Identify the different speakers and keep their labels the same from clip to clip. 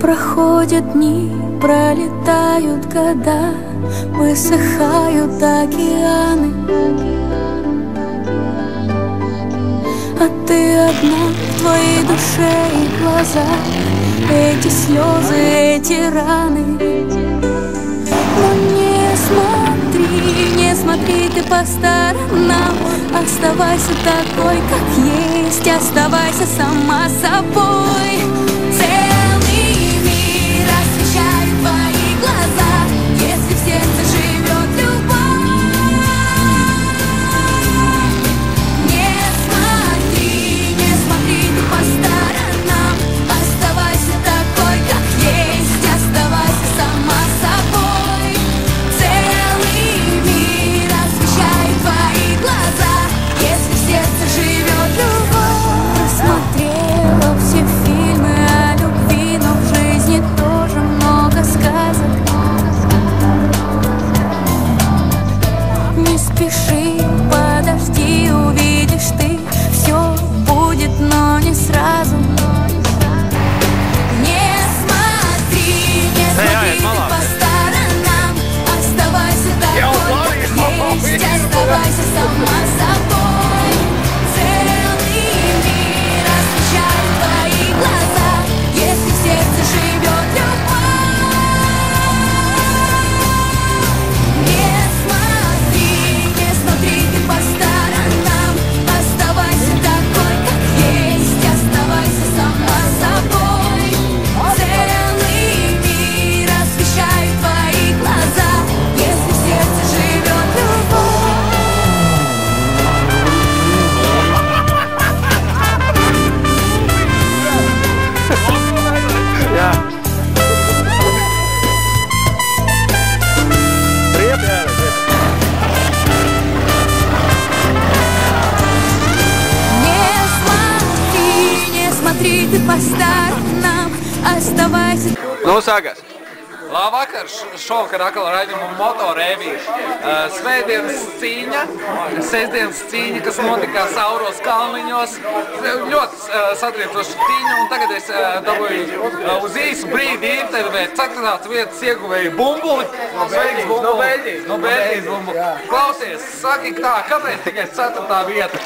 Speaker 1: Проходят дни, пролетают года, высыхают океаны, а ты одна в твоей душе и глазах. Эти слезы, эти раны. Но не смотри ты по сторонам. Оставайся такой, как есть, оставайся сама собой. Целый мир освещает твои глаза, если в сердце живет любовь. Не смотри ты по сторонам. Оставайся такой, как есть, оставайся сама собой. Целый мир освещает твои глаза, если в сердце живет любовь. Просмотрела все фильмы о любви, но в жизни тоже много сказок. Не спеши, подожди, увидишь ты, все будет, но не сразу. Не смотри ты по сторонам. Оставайся такой, как есть, оставайся сама собой. Целый мир освещает твои глаза, если в сердце живет любовь. Не смотри ты по сторонам. Оставайся такой, как есть, оставайся сама собой. Целый мир освещает твои глаза, если в сердце живет любовь. Не смотри ты по сторонам. Оставайся.
Speaker 2: Nu, sākās!
Speaker 3: Labvakar, šovakar atkal raidījumu motorēvija. Svētdienas cīņa, sestdienas cīņa, kas notika Sauros kalniņos. Ļoti satriecoša cīņa, un tagad es dabūju uz īsu brīdi intervēt 4. vietas ieguvēju Bumbuli. Sveiks, Bumbuli! No Beļģijas Bumbuli. Klausies, saki tā, kāpēc tikai 4. vieta?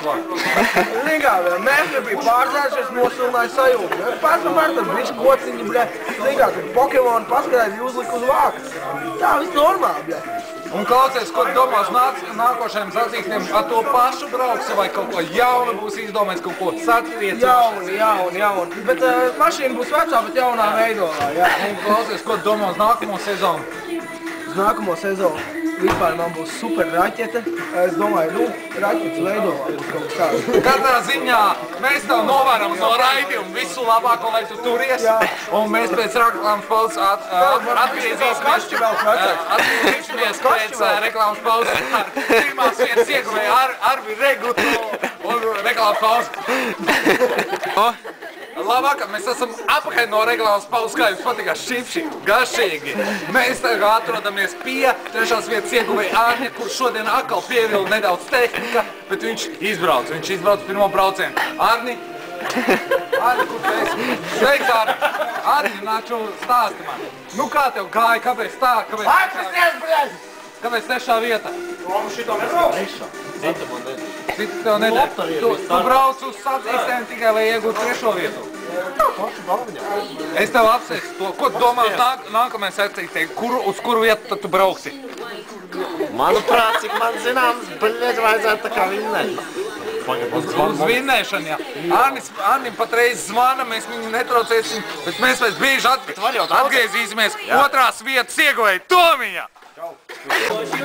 Speaker 4: Mēs nebija pārzējušies, nosilnāja sajūtu. Pēc tam tas bišķi kociņi, bļa. Kad Pokemoni paskatās uzliku uz vākas. Tā, viss normāli, bļa.
Speaker 3: Un klausies, ko domās nākošajiem sacīkstiem, ar to pašu brauksi vai kaut ko jaunu būs izdomājis, kaut ko satriecošu?
Speaker 4: Jauni. Bet mašīna būs vecā, bet jaunā veidolā, jā.
Speaker 3: Un klausies, ko domās nākamo sezonu?
Speaker 4: Uz nākamo sezonu vispār man būs super raķete. Es domāju, raķetes veidolā būs kaut kas tāds.
Speaker 3: Katrā ziņā mēs tev novēram no raidījuma visu labāko, lai tu turies. Un mēs pēc reklāmas pauzes atgriezīsimies pēc reklāmas pauzes ar pirmās vietas ieguvēju Arvi Regutu un reklāmas pauzes. Labvakar, mēs esam apakaļ no reklāmas pauzes, kā jums patīkās šifši, garšīgi. Mēs tagad atrodamies pie 3. vietas ieguvēja Ārņa, kurš šodien atkal pievila nedaudz tehnika, bet viņš izbrauc pirmo braucienu. Ārni, kur tu esi? Sveiks, Ārni! Ārni, nāču stāsti man. Nu kā tev gāja, kāpēc tā? Kāpēc 3. vieta?
Speaker 4: Šito nebrauc?
Speaker 3: Citu tev nedēļ. Tu brauc uz sacīkstēm tikai, lai iegūtu 3. vietu. Es tev apsēstu to. Ko tu domā nākamajā sacīkstē? Uz kuru vietu tad tu brauksi?
Speaker 5: Manuprāt, cik man zināms, bļeģi vajadzētu tā kā vinnēt.
Speaker 3: Uz vinnēšanu, jā. Arnim patreiz zvana, mēs viņu netraucēsim, bet mēs pēc brīža atgriezīsimies 2. vietas ieguvēju Tomiņa.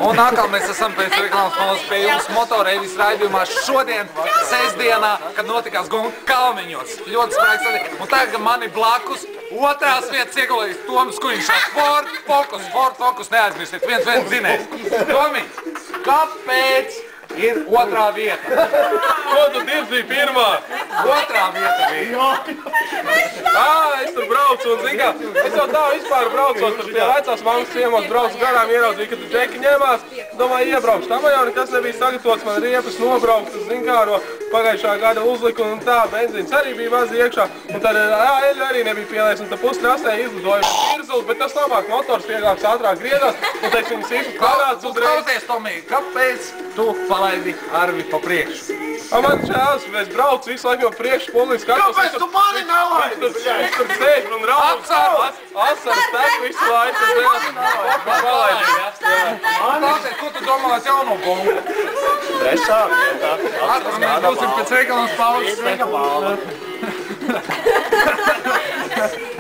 Speaker 3: Un atkal mēs esam pēc reklāmas pauzes pie jums motorēvis raidījumā šodien, sestdienā, kad notikās Kalniņos. Ļoti spraigs arī. Un tagad mani blakus 2. vietas ieguvējis Toms Kuņš. Ford Focus, neaizmirstiet, viens zinēs. Tomi, kāpēc ir 2. vieta?
Speaker 6: Ko tu dirzi 1?
Speaker 3: 2. vieta bija.
Speaker 6: Es tur braucu un, zin kā, es jau tā vispār braucot, tur pie vecās mammas ciemos braucu garām, ieraudzīju, ka tu džeki ņemās, domāju, iebraukšu. Tam jau nekas nebija sagatavots, man riepas nobrauktas, zin kā, pagājušā gada uzlikumi un tā, benzīns arī bija maz iekšā, un tad eļļa arī nebija pielaists, un tad pustrasē izlidoja virzuli, bet tas labāk motors vieglāks, ātrāk griedās, un teiks viņas īsti parāds uzreiz.
Speaker 3: Klausies, Tomī, kāpēc tu palaidi Arvi pa priekšu?
Speaker 6: Man šās, es braucu visu laiku no priekšu polīs skatos.
Speaker 5: Kāpēc tu mani nelaidi?
Speaker 6: Es tur sēžu un raudu. Asaras tek visu laiku.
Speaker 3: Klausies, ko tu domās jauno bombu?
Speaker 5: Trešām, jā,
Speaker 3: Ar, mēs būsim pēc reklāmas pauzes.
Speaker 5: tā.